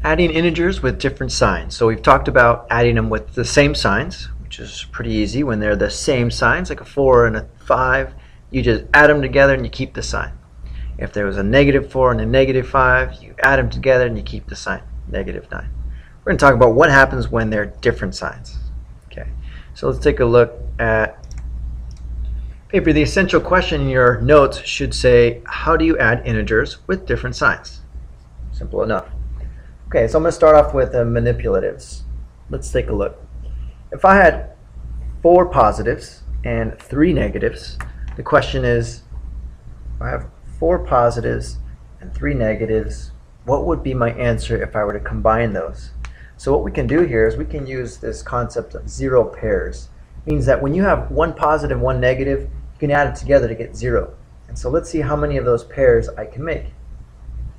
Adding integers with different signs. So we've talked about adding them with the same signs, which is pretty easy when they're the same signs, like a 4 and a 5. You just add them together and you keep the sign. If there was a -4 and a -5, you add them together and you keep the sign, -9. We're going to talk about what happens when they're different signs. Okay, so let's take a look at paper. The essential question in your notes should say, how do you add integers with different signs? Simple enough. Okay, so I'm going to start off with manipulatives. Let's take a look. If I had 4 positives and 3 negatives, the question is, if I have 4 positives and 3 negatives, what would be my answer if I were to combine those? So what we can do here is we can use this concept of 0 pairs. It means that when you have 1 positive, 1 negative, you can add it together to get 0. And so let's see how many of those pairs I can make.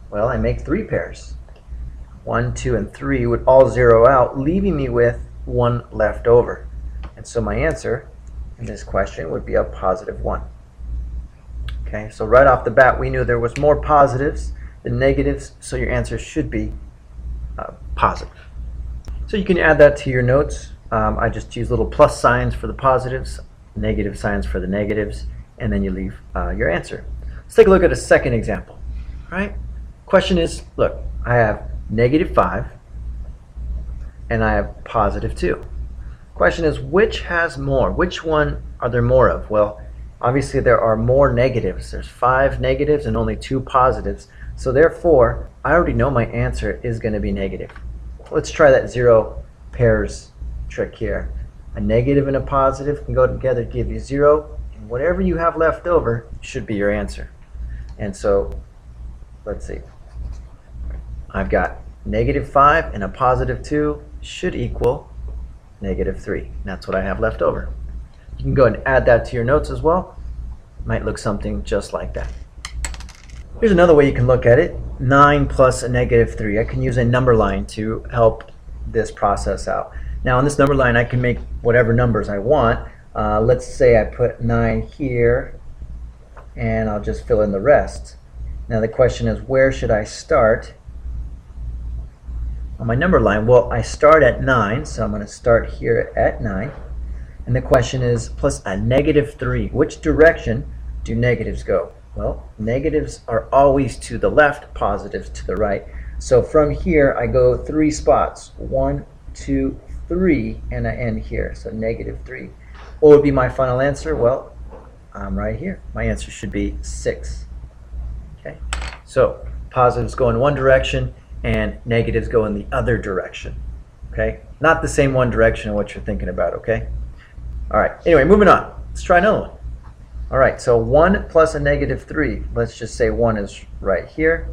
Well, I make 3 pairs. 1, 2, and 3 would all 0 out, leaving me with 1 left over. And so my answer in this question would be a +1. Okay, so right off the bat we knew there was more positives than negatives, so your answer should be positive. So you can add that to your notes. I just use little plus signs for the positives, negative signs for the negatives, and then you leave your answer. Let's take a look at a second example. All right? Question is, look, I have -5 and I have +2. Question is, which has more? Which one are there more of? Well, obviously there are more negatives. There's 5 negatives and only 2 positives. So therefore, I already know my answer is going to be negative. Let's try that 0 pairs trick here. A negative and a positive can go together to give you 0, and whatever you have left over should be your answer. And so, let's see. I've got -5 and a +2 should equal -3. That's what I have left over. You can go ahead and add that to your notes as well. Might look something just like that. Here's another way you can look at it. 9 plus a -3. I can use a number line to help this process out. Now on this number line I can make whatever numbers I want. Let's say I put 9 here and I'll just fill in the rest. Now the question is, where should I start on my number line? Well, I start at 9, so I'm going to start here at 9. And the question is, plus a -3. Which direction do negatives go? Well, negatives are always to the left, positives to the right. So from here, I go 3 spots. 1, 2, 3, and I end here. So -3. What would be my final answer? Well, I'm right here. My answer should be 6. Okay. So positives go in one direction, and negatives go in the other direction. Okay? Not the same one direction of what you're thinking about, okay? All right, anyway, moving on. Let's try another one. All right, so 1 plus a -3. Let's just say 1 is right here.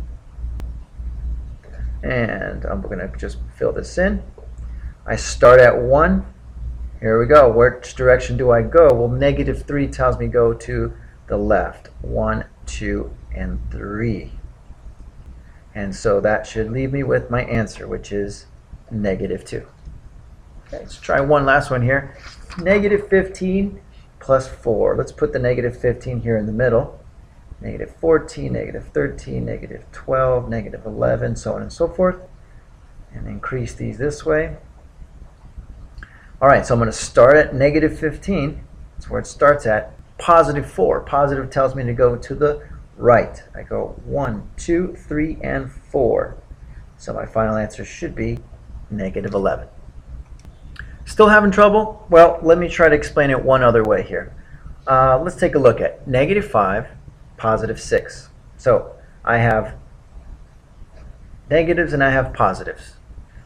And I'm going to just fill this in. I start at 1. Here we go. Which direction do I go? Well, -3 tells me go to the left. 1, 2, and 3. And so that should leave me with my answer, which is -2. Okay, let's try one last one here. -15 plus 4. Let's put the -15 here in the middle. -14, -13, -12, -11, so on and so forth. And increase these this way. All right, so I'm going to start at -15. That's where it starts at. +4. Positive tells me to go to the right. I go 1, 2, 3, and 4. So my final answer should be -11. Still having trouble? Well, let me try to explain it one other way here. Let's take a look at -5, +6. So I have negatives and I have positives.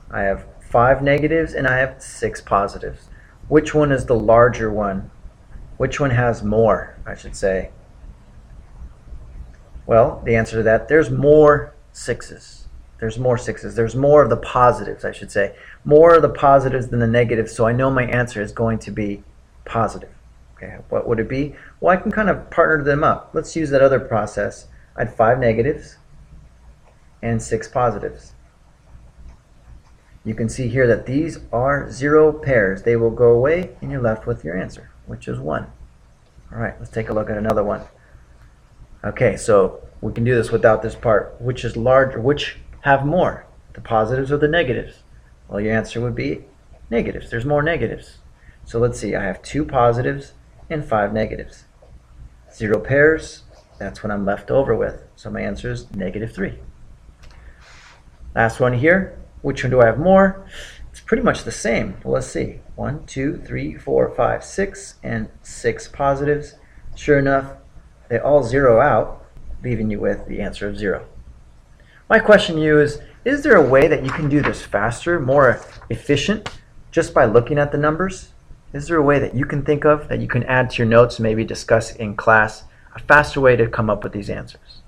I have 5 negatives and I have 6 positives. Which one is the larger one? Which one has more, I should say? Well, the answer to that, there's more 6s. There's more 6s. There's more of the positives, I should say. More of the positives than the negatives, so I know my answer is going to be positive. Okay, what would it be? Well, I can kind of partner them up. Let's use that other process. I had 5 negatives and 6 positives. You can see here that these are 0 pairs. They will go away and you're left with your answer, which is 1. All right, let's take a look at another one. Okay, so we can do this without this part. Which is larger? Which have more? The positives or the negatives? Well, your answer would be negatives. There's more negatives. So let's see, I have 2 positives and 5 negatives. 0 pairs, that's what I'm left over with. So my answer is -3. Last one here, which one do I have more? It's pretty much the same. Well, let's see. 1, 2, 3, 4, 5, 6, and 6 positives. Sure enough, they all zero out, leaving you with the answer of 0. My question to you is there a way that you can do this faster, more efficient, just by looking at the numbers? Is there a way that you can think of, that you can add to your notes and maybe discuss in class, a faster way to come up with these answers?